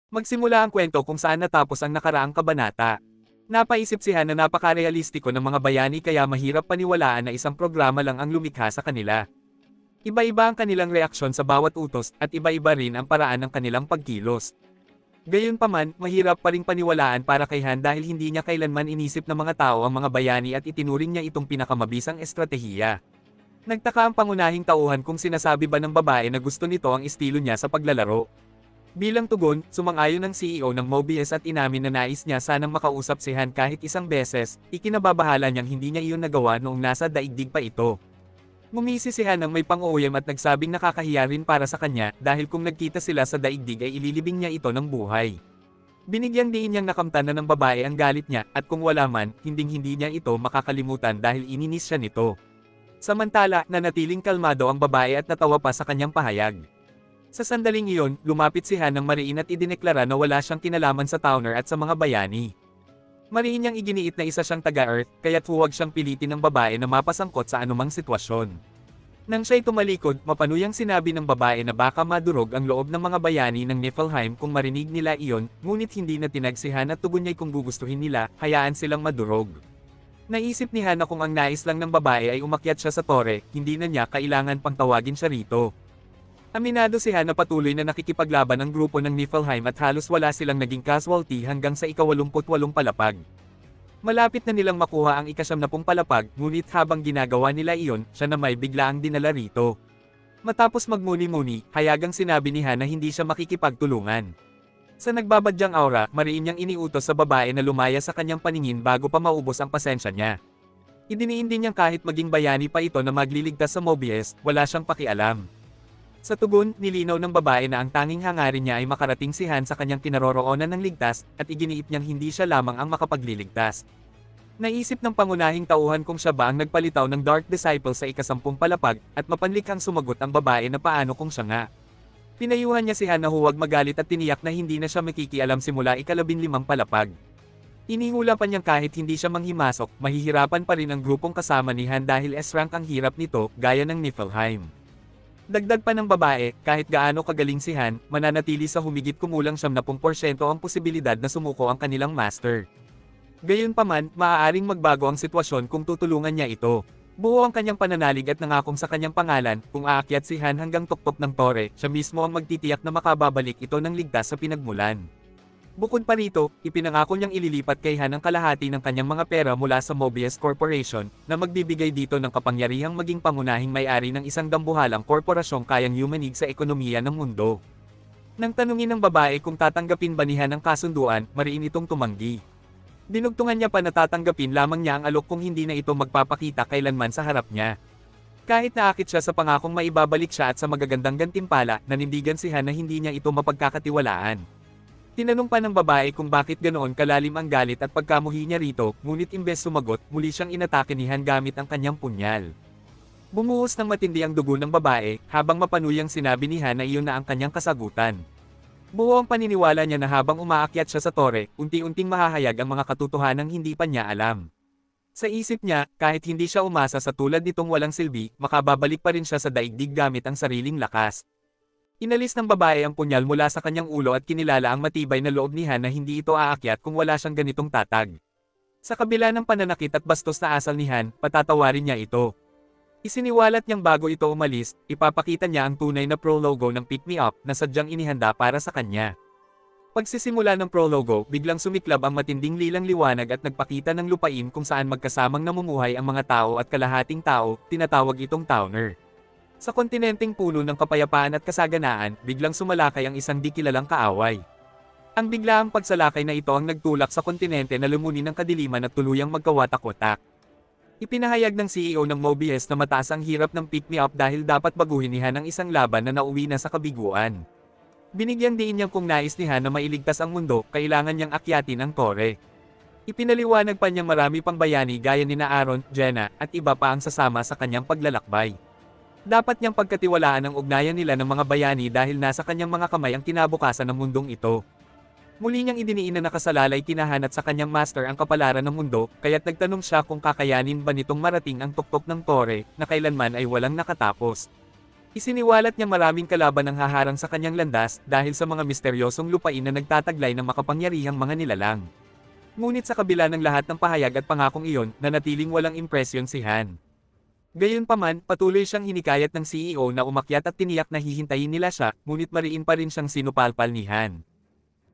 Magsimula ang kwento kung saan natapos ang nakaraang kabanata. Napaisip si Han na napaka-realistiko ng mga bayani kaya mahirap paniwalaan na isang programa lang ang lumikha sa kanila. Iba-iba ang kanilang reaksyon sa bawat utos at iba-iba rin ang paraan ng kanilang pagkilos. Gayunpaman, mahirap pa ring paniwalaan para kay Han dahil hindi niya kailanman inisip ng mga tao ang mga bayani at itinuring niya itong pinakamabisang estratehiya. Nagtaka ang pangunahing tauhan kung sinasabi ba ng babae na gusto nito ang estilo niya sa paglalaro. Bilang tugon, sumang-ayon ang CEO ng Mobius at inamin na nais niya sanang makausap si Han kahit isang beses, ikinababahala niyang hindi niya iyon nagawa noong nasa daigdig pa ito. Ngumisi si Han ng may pang-uuyam at nagsabing nakakahiya rin para sa kanya dahil kung nagkita sila sa daigdig ay ililibing niya ito ng buhay. Binigyang diin niyang nakamtan na ng babae ang galit niya at kung wala man, hinding-hindi niya ito makakalimutan dahil ininis siya nito. Samantala, nanatiling kalmado ang babae at natawa pa sa kanyang pahayag. Sa sandaling iyon, lumapit si Han ng mariin at idineklara na wala siyang kinalaman sa Towner at sa mga bayani. Mariin niyang iginiit na isa siyang taga-Earth, kaya't huwag siyang pilitin ng babae na mapasangkot sa anumang sitwasyon. Nang siya'y tumalikod, mapanuyang sinabi ng babae na baka madurog ang loob ng mga bayani ng Niflheim kung marinig nila iyon, ngunit hindi na tinag si Han at tugon niya'y kung gugustuhin nila, hayaan silang madurog. Naisip ni Han na kung ang nais lang ng babae ay umakyat siya sa tore, hindi na niya kailangan pang tawagin siya rito. Aminado si Han na patuloy na nakikipaglaban ang grupo ng Niflheim at halos wala silang naging casualty hanggang sa ika-88 palapag. Malapit na nilang makuha ang ika-70 palapag, ngunit habang ginagawa nila iyon, siya na may biglaang dinala rito. Matapos magmuni-muni, hayagang sinabi ni Han na hindi siya makikipagtulungan. Sa nagbabadyang aura, mariin niyang iniutos sa babae na lumaya sa kanyang paningin bago pa maubos ang pasensya niya. Idiniin din niyang kahit maging bayani pa ito na magliligtas sa Mobius, wala siyang pakialam. Sa tugon, nilinaw ng babae na ang tanging hangarin niya ay makarating si Han sa kanyang kinaroroonan ng ligtas, at iginiit niyang hindi siya lamang ang makapagliligtas. Naisip ng pangunahing tauhan kung siya ba ang nagpalitaw ng Dark Disciple sa ika-10 palapag, at mapanlikhang sumagot ang babae na paano kung siya nga. Pinayuhan niya si Han na huwag magalit at tiniyak na hindi na siya makikialam simula ika-15 palapag. Inihula pa niyang kahit hindi siya manghimasok, mahihirapan pa rin ang grupong kasama ni Han dahil S-rank ang hirap nito, gaya ng Niflheim. Dagdag pa ng babae, kahit gaano kagaling si Han, mananatili sa humigit kumulang 70% ang posibilidad na sumuko ang kanilang master. Gayunpaman, maaaring magbago ang sitwasyon kung tutulungan niya ito. Buo ang kanyang pananalig at nangakong sa kanyang pangalan, kung aakyat si Han hanggang tuktok ng tore, siya mismo ang magtitiyak na makababalik ito ng ligtas sa pinagmulan. Bukod pa rito, ipinangako niyang ililipat kay Han ang kalahati ng kanyang mga pera mula sa Mobius Corporation, na magbibigay dito ng kapangyarihang maging pangunahing may-ari ng isang dambuhalang korporasyong kayang yumanig sa ekonomiya ng mundo. Nang tanungin ng babae kung tatanggapin ba ni Han ang kasunduan, mariin itong tumanggi. Dinugtungan niya pa na tatanggapin lamang niya ang alok kung hindi na ito magpapakita kailanman sa harap niya. Kahit naakit siya sa pangakong maibabalik siya at sa magagandang gantimpala, nanindigan si Han na hindi niya ito mapagkakatiwalaan. Tinanong pa ng babae kung bakit ganoon kalalim ang galit at pagkamuhi niya rito, ngunit imbes sumagot, muli siyang inatake ni Han gamit ang kanyang punyal. Bumuhos ng matindi ang dugo ng babae, habang mapanuyang sinabi ni Han na iyon na ang kanyang kasagutan. Buo ang paniniwala niya na habang umaakyat siya sa tore, unti-unting mahahayag ang mga katotohanang hindi pa niya alam. Sa isip niya, kahit hindi siya umasa sa tulad nitong walang silbi, makababalik pa rin siya sa daigdig gamit ang sariling lakas. Inalis ng babae ang punyal mula sa kanyang ulo at kinilala ang matibay na loob ni Han na hindi ito aakyat kung wala siyang ganitong tatag. Sa kabila ng pananakit at bastos na asal ni Han, patatawarin niya ito. Isiniwalat niyang bago ito umalis, ipapakita niya ang tunay na pro logo ng Pick Me Up na sadyang inihanda para sa kanya. Pagsisimula ng pro logo, biglang sumiklab ang matinding lilang liwanag at nagpakita ng lupain kung saan magkasamang namumuhay ang mga tao at kalahating tao, tinatawag itong Towner. Sa kontinenteng puno ng kapayapaan at kasaganaan, biglang sumalakay ang isang di kilalang kaaway. Ang biglaang pagsalakay na ito ang nagtulak sa kontinente na lumunin ng kadiliman at tuluyang magkawatak-watak. Ipinahayag ng CEO ng Mobius na mataas ang hirap ng Pick Me Up dahil dapat baguhin ni Han ang isang laban na nauwi na sa kabiguan. Binigyan din niyang kung nais ni Han na mailigtas ang mundo, kailangan niyang akyatin ang tore. Ipinaliwanag pa niyang marami pang bayani gaya nina Aaron, Jenna, at iba pa ang sasama sa kanyang paglalakbay. Dapat niyang pagkatiwalaan ang ugnayan nila ng mga bayani dahil nasa kanyang mga kamay ang kinabukasan ng mundong ito. Muli niyang idiniin na nakasalalay kinahanat sa kanyang master ang kapalaran ng mundo, kaya't nagtanong siya kung kakayanin ba nitong marating ang tuktok ng tore, na kailanman ay walang nakatapos. Isiniwalat niya maraming kalaban ang haharang sa kanyang landas dahil sa mga misteryosong lupain na nagtataglay ng makapangyarihang mga nilalang. Ngunit sa kabila ng lahat ng pahayag at pangakong iyon, nanatiling walang impresyon si Han. Gayunpaman, patuloy siyang hinikayat ng CEO na umakyat at tiniyak na hihintayin nila siya, ngunit mariin pa rin siyang sinupalpal ni Han.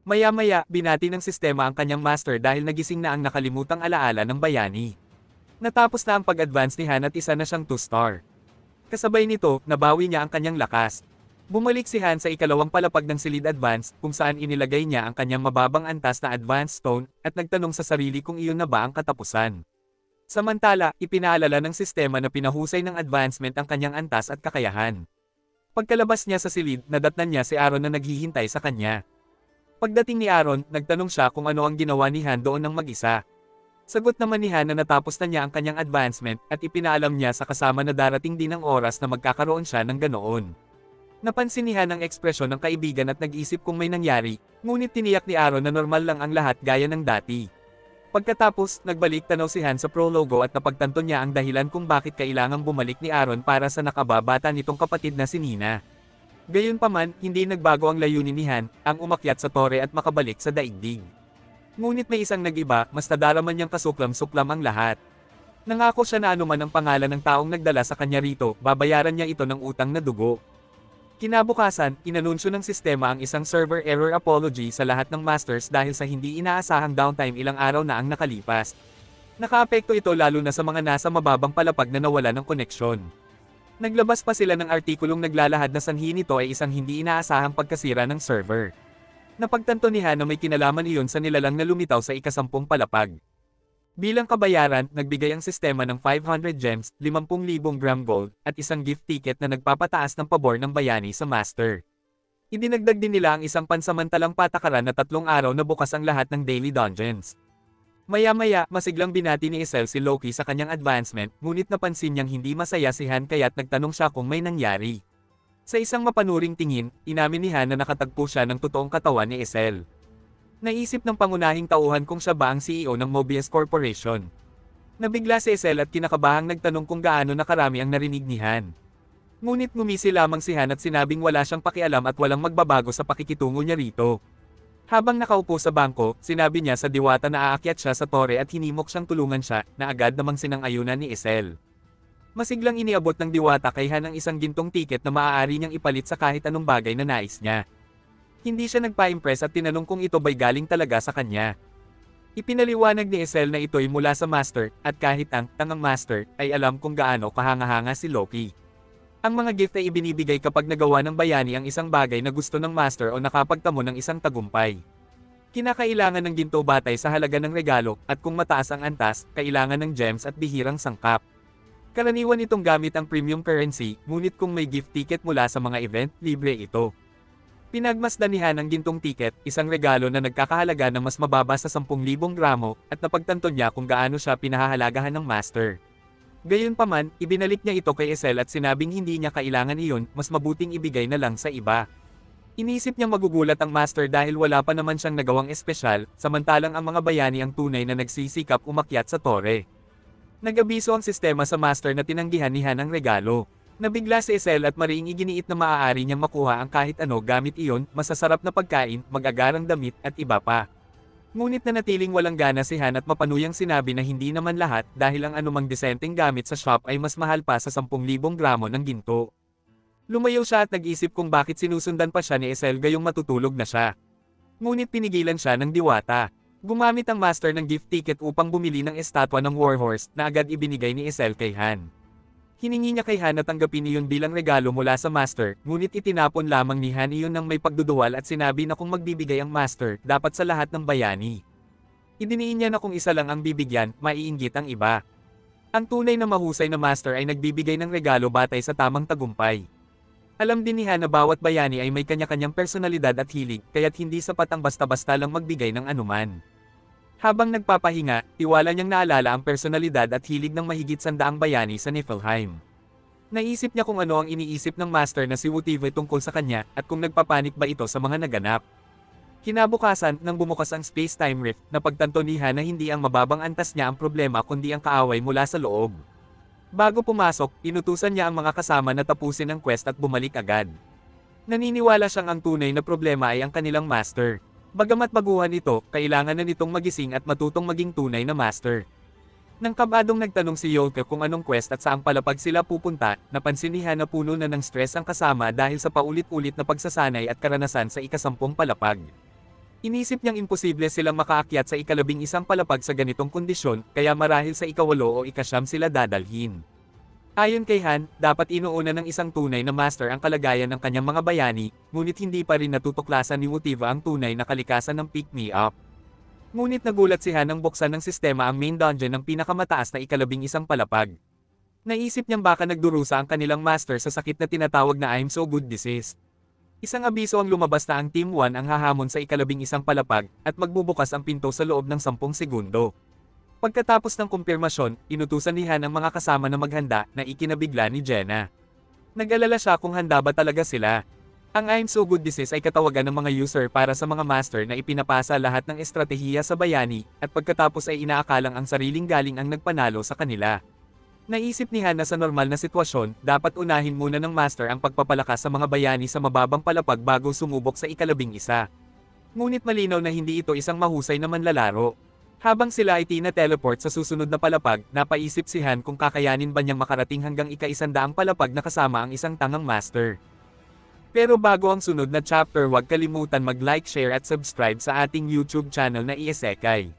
Maya-maya, binati ng sistema ang kanyang master dahil nagising na ang nakalimutang alaala ng bayani. Natapos na ang pag-advance ni Han at isa na siyang 2-star. Kasabay nito, nabawi niya ang kanyang lakas. Bumalik si Han sa ikalawang palapag ng Silid Advance, kung saan inilagay niya ang kanyang mababang antas na Advanced Stone, at nagtanong sa sarili kung iyon na ba ang katapusan. Samantala, ipinaalala ng sistema na pinahusay ng advancement ang kanyang antas at kakayahan. Pagkalabas niya sa silid, nadatnan niya si Aaron na naghihintay sa kanya. Pagdating ni Aaron, nagtanong siya kung ano ang ginawa ni Han doon ng mag-isa. Sagot naman ni Han na natapos na niya ang kanyang advancement at ipinaalam niya sa kasama na darating din ang oras na magkakaroon siya ng ganoon. Napansin ni Han ang ekspresyon ng kaibigan at nag-isip kung may nangyari, ngunit tiniyak ni Aaron na normal lang ang lahat gaya ng dati. Pagkatapos, nagbalik tanaw si Han sa prologo at napagtanto niya ang dahilan kung bakit kailangang bumalik ni Aaron para sa nakababata nitong kapatid na si Nina. Gayunpaman, hindi nagbago ang layunin ni Han, ang umakyat sa tore at makabalik sa daigdig. Ngunit may isang nag-iba, mas nadarama niyang kasuklam-suklam ang lahat. Nangako siya na anuman ang pangalan ng taong nagdala sa kanya rito, babayaran niya ito ng utang na dugo. Kinabukasan, inanunsyo ng sistema ang isang server error apology sa lahat ng masters dahil sa hindi inaasahang downtime ilang araw na ang nakalipas. Nakaapekto ito lalo na sa mga nasa mababang palapag na nawala ng koneksyon. Naglabas pa sila ng artikulong naglalahad na sanhi nito ay isang hindi inaasahang pagkasira ng server. Napagtanto ni Han na may kinalaman iyon sa nilalang na lumitaw sa ika-10 palapag. Bilang kabayaran, nagbigay ang sistema ng 500 gems, 50,000 gram gold, at isang gift ticket na nagpapataas ng pabor ng bayani sa master. Idinagdag din nila ang isang pansamantalang patakaran na 3 araw na bukas ang lahat ng daily dungeons. Maya-maya, masiglang binati ni Isel si Loki sa kanyang advancement, ngunit napansin niyang hindi masaya si Han kaya't nagtanong siya kung may nangyari. Sa isang mapanuring tingin, inamin ni Han na nakatagpo siya ng totoong katawan ni Isel. Naisip ng pangunahing tauhan kung siya ba ang CEO ng Mobius Corporation. Nabigla si Isel at kinakabahang nagtanong kung gaano nakarami ang narinig ni Han. Ngunit ngumisi lamang si Han at sinabing wala siyang pakialam at walang magbabago sa pakikitungo niya rito. Habang nakaupo sa bangko, sinabi niya sa diwata na aakyat siya sa tore at hinimok siyang tulungan siya, na agad namang sinang-ayunan ni Isel. Masiglang iniabot ng diwata kay Han ang isang gintong tiket na maaari niyang ipalit sa kahit anong bagay na nais niya. Hindi siya nagpa-impress at tinanong kung ito ba'y galing talaga sa kanya. Ipinaliwanag ni Isel na ito'y mula sa master, at kahit ang tangang master ay alam kung gaano kahanga-hanga si Loki. Ang mga gift ay ibinibigay kapag nagawa ng bayani ang isang bagay na gusto ng master o nakapagtamo ng isang tagumpay. Kinakailangan ng ginto batay sa halaga ng regalo, at kung mataas ang antas, kailangan ng gems at bihirang sangkap. Karaniwan itong gamit ang premium currency, ngunit kung may gift ticket mula sa mga event, libre ito. Pinagmasdan ni Han ang gintong tiket, isang regalo na nagkakahalaga ng mas mababa sa 10,000 gramo, at napagtanto niya kung gaano siya pinahahalagahan ng master. Gayunpaman, ibinalik niya ito kay Isel at sinabing hindi niya kailangan iyon, mas mabuting ibigay na lang sa iba. Inisip niyang magugulat ang master dahil wala pa naman siyang nagawang espesyal, samantalang ang mga bayani ang tunay na nagsisikap umakyat sa tore. Nag-abiso ang sistema sa master na tinanggihan ni Han ang regalo. Nabigla si Isel at mariing iginiit na maaari niyang makuha ang kahit ano gamit iyon, masasarap na pagkain, mag-agarang damit, at iba pa. Ngunit nanatiling walang gana si Han at mapanuyang sinabi na hindi naman lahat dahil ang anumang disenteng gamit sa shop ay mas mahal pa sa 10,000 gramo ng ginto. Lumayo siya at nag-isip kung bakit sinusundan pa siya ni Isel gayong matutulog na siya. Ngunit pinigilan siya ng diwata. Gumamit ang master ng gift ticket upang bumili ng estatwa ng Warhorse na agad ibinigay ni Isel kay Han. Hiningi niya kay Han na tanggapin iyon bilang regalo mula sa master, ngunit itinapon lamang ni Han iyon nang may pagduduwal at sinabi na kung magbibigay ang master, dapat sa lahat ng bayani. Idiniin niya na kung isa lang ang bibigyan, maiinggit ang iba. Ang tunay na mahusay na master ay nagbibigay ng regalo batay sa tamang tagumpay. Alam din ni Han na bawat bayani ay may kanya-kanyang personalidad at hilig, kaya't hindi sapat ang basta-basta lang magbigay ng anuman. Habang nagpapahinga, tiwala niyang naalala ang personalidad at hilig ng mahigit 100 bayani sa Niflheim. Naisip niya kung ano ang iniisip ng master na si Wutive tungkol sa kanya, at kung nagpapanik ba ito sa mga naganap. Kinabukasan, nang bumukas ang space-time rift, napagtanto ni Han na hindi ang mababang antas niya ang problema kundi ang kaaway mula sa loob. Bago pumasok, inutusan niya ang mga kasama na tapusin ang quest at bumalik agad. Naniniwala siyang ang tunay na problema ay ang kanilang master. Bagamat baguhan ito, kailangan na nitong magising at matutong maging tunay na master. Nang kabadong nagtanong si Yolka kung anong quest at saang palapag sila pupunta, napansin ni Han na puno na ng stress ang kasama dahil sa paulit-ulit na pagsasanay at karanasan sa ika-10 palapag. Inisip niyang imposible silang makaakyat sa ika-11 palapag sa ganitong kondisyon, kaya marahil sa ika-8 o ika-9 sila dadalhin. Ayon kay Han, dapat inuuna ng isang tunay na master ang kalagayan ng kanyang mga bayani, ngunit hindi pa rin natutuklasan ni Motiva ang tunay na kalikasan ng pick-me-up. Ngunit nagulat si Han nang buksan ng sistema ang main dungeon ng pinakamataas na ika-11 palapag. Naisip niyang baka nagdurusa ang kanilang master sa sakit na tinatawag na I'm so good disease. Isang abiso ang lumabas na ang Team 1 ang hahamon sa ika-11 palapag, at magbubukas ang pinto sa loob ng 10 segundo. Pagkatapos ng kumpirmasyon, inutusan ni Han ang mga kasama na maghanda, na ikinabigla ni Jenna. Nag-alala siya kung handa ba talaga sila. Ang I'm so good disease ay katawagan ng mga user para sa mga master na ipinapasa lahat ng estratehiya sa bayani, at pagkatapos ay inaakalang ang sariling galing ang nagpanalo sa kanila. Naisip ni Han na sa normal na sitwasyon, dapat unahin muna ng master ang pagpapalakas sa mga bayani sa mababang palapag bago sumubok sa ika-11. Ngunit malinaw na hindi ito isang mahusay na manlalaro. Habang sila ay tina-teleport sa susunod na palapag, napaisip si Han kung kakayanin ba niyang makarating hanggang ika-100 palapag na kasama ang isang tangang master. Pero bago ang sunod na chapter, huwag kalimutan mag-like, share at subscribe sa ating YouTube channel na Isekai.